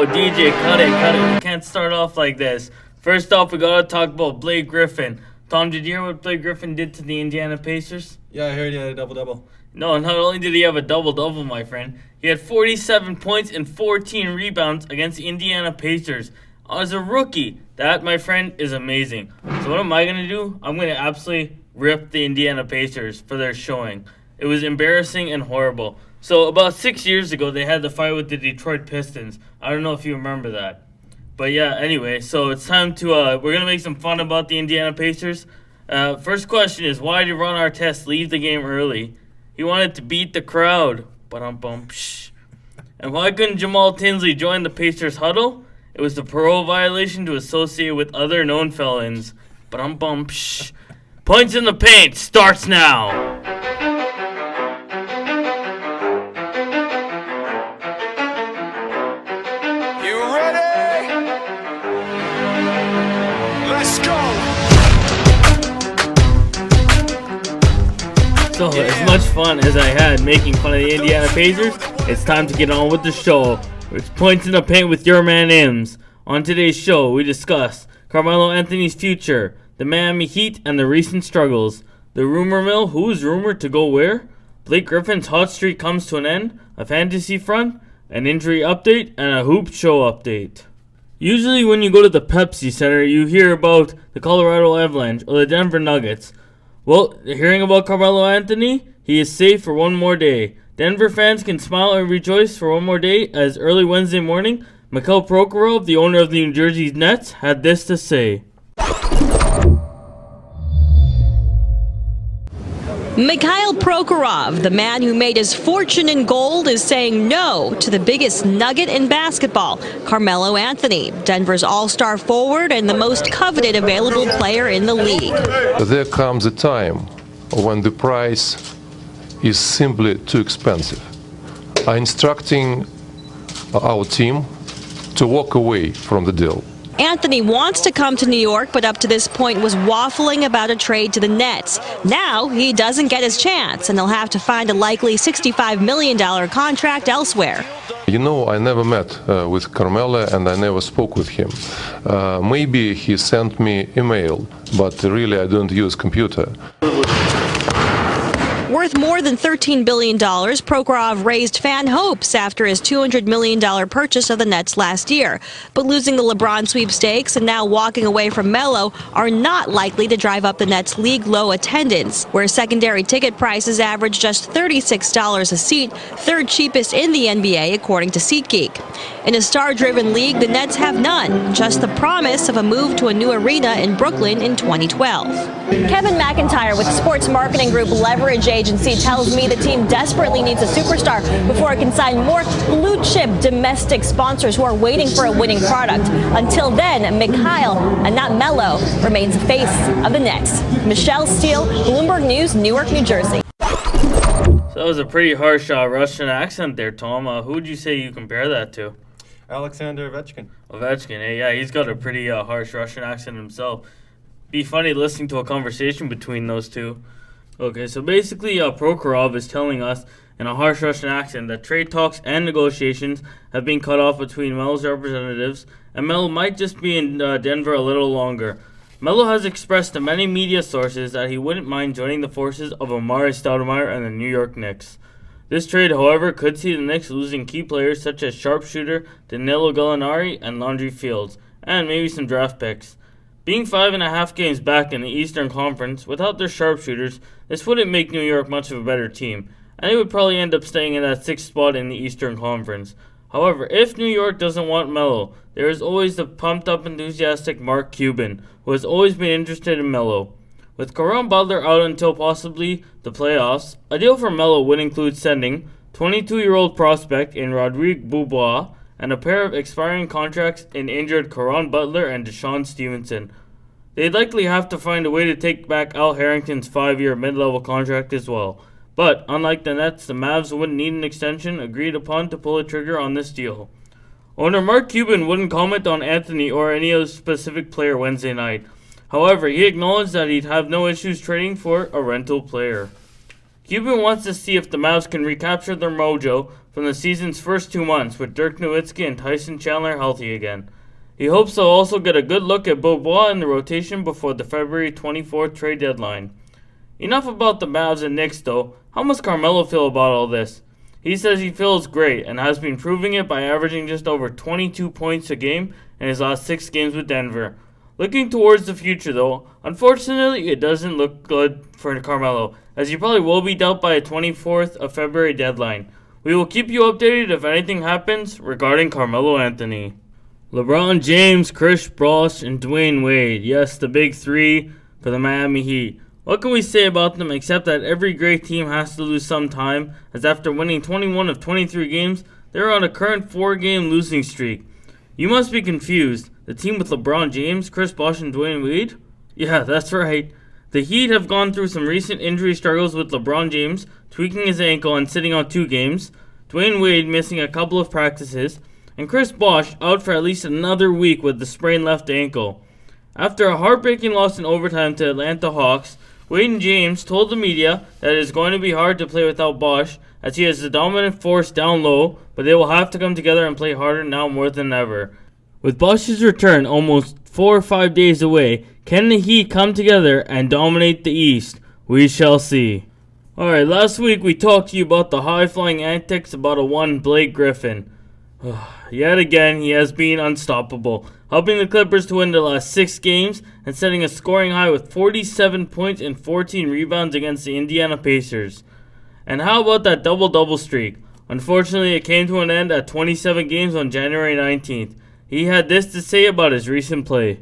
DJ, cut it. We can't start off like this. First off, we gotta talk about Blake Griffin. Tom, did you hear what Blake Griffin did to the Indiana Pacers? Yeah, I heard he had a double-double. No, not only did he have a double-double, my friend, he had 47 points and 14 rebounds against the Indiana Pacers. As a rookie, that, my friend, is amazing. So what am I going to do? I'm going to absolutely rip the Indiana Pacers for their showing. It was embarrassing and horrible. So about 6 years ago, they had the fight with the Detroit Pistons. I don't know if you remember that. But yeah, anyway, so it's time to, we're going to make some fun about the Indiana Pacers. First question is, why did Ron Artest leave the game early? He wanted to beat the crowd. Ba-dum-bum-psh. And why couldn't Jamal Tinsley join the Pacers huddle? It was the parole violation to associate with other known felons. Ba-dum-bum-psh. Points in the paint starts now. So, as much fun as I had making fun of the Indiana Pacers, it's time to get on with the show. It's Points in the Paint with your man Ims. On today's show, we discuss Carmelo Anthony's future, the Miami Heat, and the recent struggles. The rumor mill, who's rumored to go where? Blake Griffin's hot streak comes to an end, a fantasy front, an injury update, and a hoop show update. Usually when you go to the Pepsi Center, you hear about the Colorado Avalanche or the Denver Nuggets. Well, hearing about Carmelo Anthony, he is safe for one more day. Denver fans can smile and rejoice for one more day as early Wednesday morning, Mikhail Prokhorov, the owner of the New Jersey Nets, had this to say. Mikhail Prokhorov, the man who made his fortune in gold, is saying no to the biggest nugget in basketball, Carmelo Anthony, Denver's all-star forward and the most coveted available player in the league. There comes a time when the price is simply too expensive. I'm instructing our team to walk away from the deal. Anthony wants to come to New York, but up to this point was waffling about a trade to the Nets. Now he doesn't get his chance, and he'll have to find a likely $65 million contract elsewhere. You know, I never met with Carmelo and I never spoke with him. Maybe he sent me email, but really I don't use computer. Worth more than $13 billion, Prokhorov raised fan hopes after his $200 million purchase of the Nets last year. But losing the LeBron sweepstakes and now walking away from Melo are not likely to drive up the Nets' league-low attendance, where secondary ticket prices average just $36 a seat, third cheapest in the NBA, according to SeatGeek. In a star-driven league, the Nets have none, just the promise of a move to a new arena in Brooklyn in 2012. Kevin McIntyre with sports marketing group Leverage Agency tells me the team desperately needs a superstar before it can sign more blue-chip domestic sponsors who are waiting for a winning product. Until then, Mikhail, and not Melo, remains the face of the Nets. Michelle Steele, Bloomberg News, Newark, New Jersey. So that was a pretty harsh Russian accent there, Tom. Who would you say you compare that to? Alexander Ovechkin. Ovechkin, yeah, he's got a pretty harsh Russian accent himself. Be funny listening to a conversation between those two. Okay, so basically Prokhorov is telling us in a harsh Russian accent that trade talks and negotiations have been cut off between Melo's representatives, and Melo might just be in Denver a little longer. Melo has expressed to many media sources that he wouldn't mind joining the forces of Amar'e Stoudemire and the New York Knicks. This trade, however, could see the Knicks losing key players such as sharpshooter Danilo Gallinari and Landry Fields, and maybe some draft picks. Being 5.5 games back in the Eastern Conference without their sharpshooters, this wouldn't make New York much of a better team, and they would probably end up staying in that 6th spot in the Eastern Conference. However, if New York doesn't want Melo, there is always the pumped-up, enthusiastic Mark Cuban, who has always been interested in Melo. With Caron Butler out until possibly the playoffs, a deal for Melo would include sending 22-year-old prospect in Rodrigue Beaubois and a pair of expiring contracts in injured Caron Butler and Deshaun Stevenson. They'd likely have to find a way to take back Al Harrington's 5-year mid-level contract as well. But, unlike the Nets, the Mavs wouldn't need an extension agreed upon to pull a trigger on this deal. Owner Mark Cuban wouldn't comment on Anthony or any other specific player Wednesday night. However, he acknowledged that he'd have no issues trading for a rental player. Cuban wants to see if the Mavs can recapture their mojo from the season's first 2 months with Dirk Nowitzki and Tyson Chandler healthy again. He hopes they'll also get a good look at Beaubois in the rotation before the February 24th trade deadline. Enough about the Mavs and Knicks though. How must Carmelo feel about all this? He says he feels great and has been proving it by averaging just over 22 points a game in his last 6 games with Denver. Looking towards the future though, unfortunately it doesn't look good for Carmelo, as he probably will be dealt by a 24th of February deadline. We will keep you updated if anything happens regarding Carmelo Anthony. LeBron James, Chris Bosh, and Dwayne Wade. Yes, the big three for the Miami Heat. What can we say about them except that every great team has to lose sometime, as after winning 21 of 23 games, they're on a current 4-game losing streak. You must be confused. The team with LeBron James, Chris Bosh, and Dwayne Wade? Yeah, that's right. The Heat have gone through some recent injury struggles with LeBron James tweaking his ankle and sitting out 2 games, Dwayne Wade missing a couple of practices, and Chris Bosh out for at least another week with the sprained left ankle. After a heartbreaking loss in overtime to Atlanta Hawks, Wade and James told the media that it is going to be hard to play without Bosh, as he is the dominant force down low, but they will have to come together and play harder now more than ever. With Bosh's return almost 4 or 5 days away, can the Heat come together and dominate the East? We shall see. Alright, last week we talked to you about the high-flying antics about a one Blake Griffin. Yet again, he has been unstoppable, helping the Clippers to win the last 6 games and setting a scoring high with 47 points and 14 rebounds against the Indiana Pacers. And how about that double-double streak? Unfortunately, it came to an end at 27 games on January 19th. He had this to say about his recent play.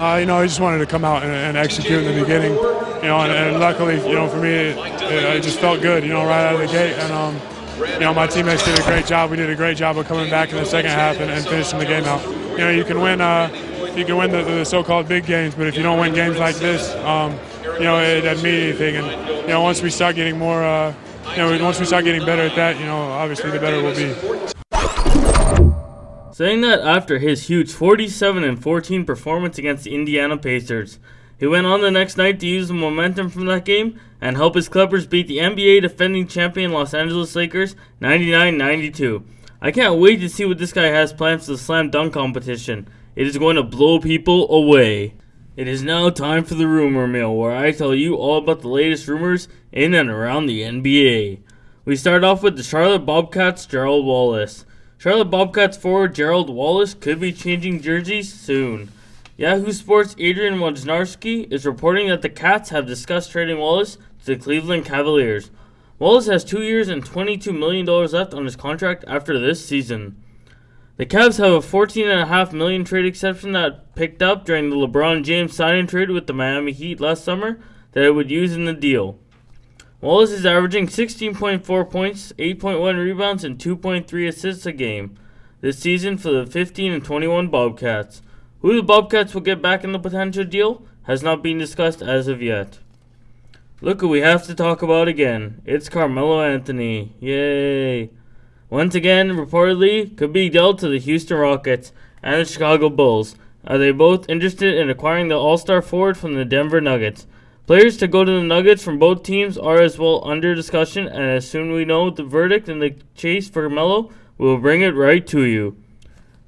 I just wanted to come out and execute in the beginning, and luckily, for me, it just felt good, right out of the gate. And, my teammates did a great job. We did a great job of coming back in the second half and finishing the game out. You can win the so-called big games, but if you don't win games like this, it doesn't mean anything. And, once we start getting more, once we start getting better at that, obviously the better we'll be. Saying that after his huge 47-14 performance against the Indiana Pacers, he went on the next night to use the momentum from that game and help his Clippers beat the NBA defending champion Los Angeles Lakers 99-92. I can't wait to see what this guy has planned for the slam dunk competition. It is going to blow people away. It is now time for the rumor mill, where I tell you all about the latest rumors in and around the NBA. We start off with the Charlotte Bobcats' Gerald Wallace. Charlotte Bobcats forward Gerald Wallace could be changing jerseys soon. Yahoo Sports' Adrian Wojnarowski is reporting that the Cats have discussed trading Wallace to the Cleveland Cavaliers. Wallace has 2 years and $22 million left on his contract after this season. The Cavs have a $14.5 million trade exception that picked up during the LeBron James signing trade with the Miami Heat last summer that it would use in the deal. Wallace is averaging 16.4 points, 8.1 rebounds, and 2.3 assists a game this season for the 15-21 Bobcats. Who the Bobcats will get back in the potential deal has not been discussed as of yet. Look who we have to talk about again. It's Carmelo Anthony. Yay! Once again, reportedly, could be dealt to the Houston Rockets and the Chicago Bulls. Are they both interested in acquiring the All-Star forward from the Denver Nuggets? Players to go to the Nuggets from both teams are as well under discussion, and as soon as we know the verdict in the chase for Carmelo, we will bring it right to you.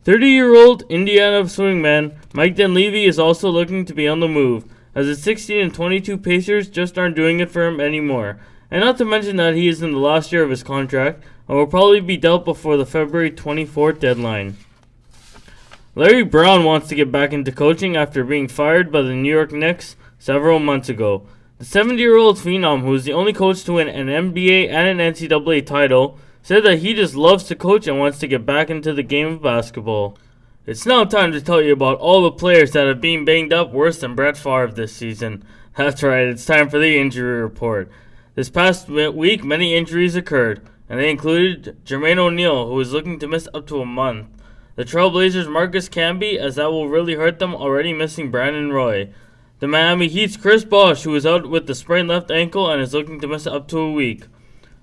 30-year-old Indiana swingman Mike Dunleavy is also looking to be on the move, as the 16-22 Pacers just aren't doing it for him anymore. And not to mention that he is in the last year of his contract and will probably be dealt before the February 24th deadline. Larry Brown wants to get back into coaching after being fired by the New York Knicks several months ago. The 70-year-old phenom, who is the only coach to win an NBA and an NCAA title, said that he just loves to coach and wants to get back into the game of basketball. It's now time to tell you about all the players that have been banged up worse than Brett Favre this season. That's right, it's time for the injury report. This past week, many injuries occurred, and they included Jermaine O'Neal, who is looking to miss up to a month. The Trailblazers' Marcus Camby, as that will really hurt them, already missing Brandon Roy. The Miami Heat's Chris Bosh, who is out with the sprained left ankle and is looking to miss up to a week.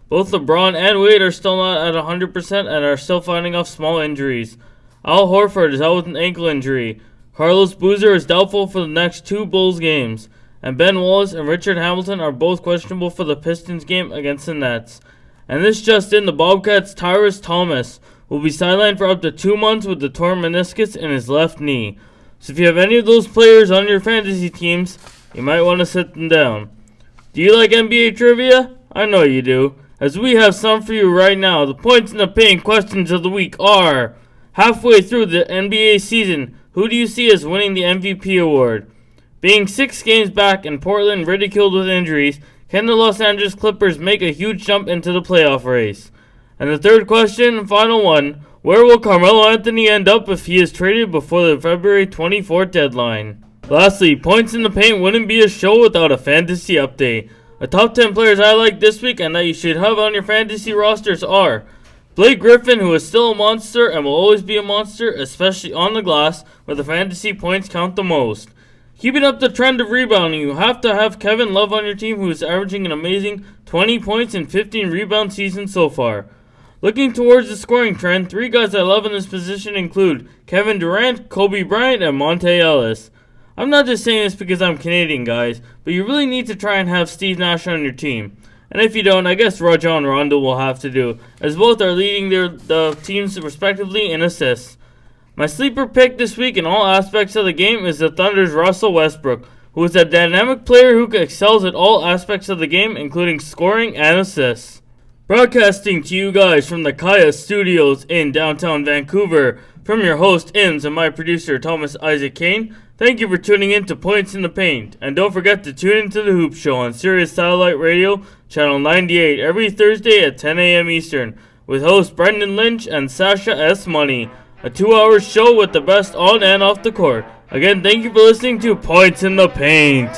Both LeBron and Wade are still not at 100% and are still fighting off small injuries. Al Horford is out with an ankle injury. Carlos Boozer is doubtful for the next 2 Bulls games. and Ben Wallace and Richard Hamilton are both questionable for the Pistons game against the Nets. And this just in, the Bobcats' Tyrus Thomas will be sidelined for up to 2 months with the torn meniscus in his left knee. So if you have any of those players on your fantasy teams, you might want to sit them down. Do you like NBA trivia? I know you do, as we have some for you right now. The points in the paint questions of the week are: halfway through the NBA season, who do you see as winning the MVP award? Being 6 games back and Portland ridiculed with injuries, can the Los Angeles Clippers make a huge jump into the playoff race? And the third question and final one: where will Carmelo Anthony end up if he is traded before the February 24th deadline? Lastly, points in the paint wouldn't be a show without a fantasy update. The top 10 players I like this week and that you should have on your fantasy rosters are: Blake Griffin, who is still a monster and will always be a monster, especially on the glass, where the fantasy points count the most. Keeping up the trend of rebounding, you have to have Kevin Love on your team, who is averaging an amazing 20 points and 15 rebound season so far. Looking towards the scoring trend, 3 guys I love in this position include Kevin Durant, Kobe Bryant, and Monte Ellis. I'm not just saying this because I'm Canadian, guys, but you really need to try and have Steve Nash on your team. And if you don't, I guess Rajon Rondo will have to do, as both are leading the teams respectively in assists. My sleeper pick this week in all aspects of the game is the Thunder's Russell Westbrook, who is a dynamic player who excels at all aspects of the game, including scoring and assists. Broadcasting to you guys from the Kaya Studios in downtown Vancouver, from your host, Ims, and my producer, Thomas Isaac Kane, thank you for tuning in to Points in the Paint. And don't forget to tune into The Hoop Show on Sirius Satellite Radio, Channel 98, every Thursday at 10 a.m. Eastern, with hosts Brendan Lynch and Sasha S. Money. A 2-hour show with the best on and off the court. Again, thank you for listening to Points in the Paint.